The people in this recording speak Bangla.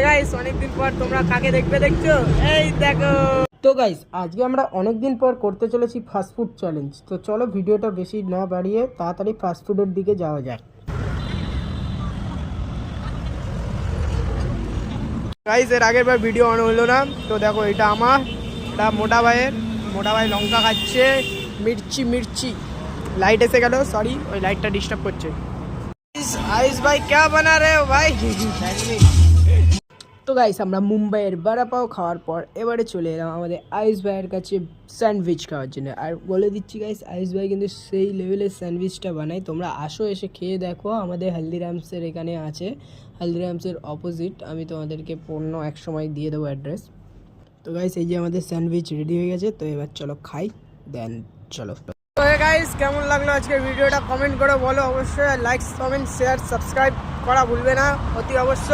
গাইস অনেকদিন পর তোমরা কাকে দেখছো এই দেখো। তো গাইস আজকে আমরা অনেকদিন পর করতে চলেছি ফাস্টফুড চ্যালেঞ্জ। তো চলো ভিডিওটা বেশি না বাড়িয়ে তাড়াতাড়ি ফাস্টফুডের দিকে যাওয়া যাক। গাইস এর আগের বার ভিডিও অন হলো না, তো দেখো এটা আমার, এটা মোটা ভাই লঙ্কা খাচ্ছে, মির্চি লাইট এসে গেল, সরি ওই লাইটটা ডিস্টার্ব করছে। আয়ুষ ভাই क्या बना रहे हो भाई? তো গাইস আমরা মুম্বাইয়ের বড়া পাও খাওয়ার পর এবারে চলে এলাম আমাদের আয়ুষ ভাইয়ের কাছে স্যান্ডউইচ খাওয়ার জন্য। আর বলে দিচ্ছি গাইস, আয়ুষ ভাই কিন্তু সেই লেভেলের স্যান্ডউইচটা বানায়, তোমরা আসো এসে খেয়ে দেখো। আমাদের হলদিরামসের এখানে আছে, হলদিরামসের অপোজিট। আমি তোমাদেরকে পণ্য এক সময় দিয়ে দেবো অ্যাড্রেস। তো গাইস এই যে আমাদের স্যান্ডউইচ রেডি হয়ে গেছে, তো এবার চলো খাই, দেন চলো। তো গাইস কেমন লাগলো আজকের ভিডিওটা কমেন্ট করে বলো অবশ্যই। লাইক কমেন্ট শেয়ার সাবস্ক্রাইব করা ভুলবে না অতি অবশ্য।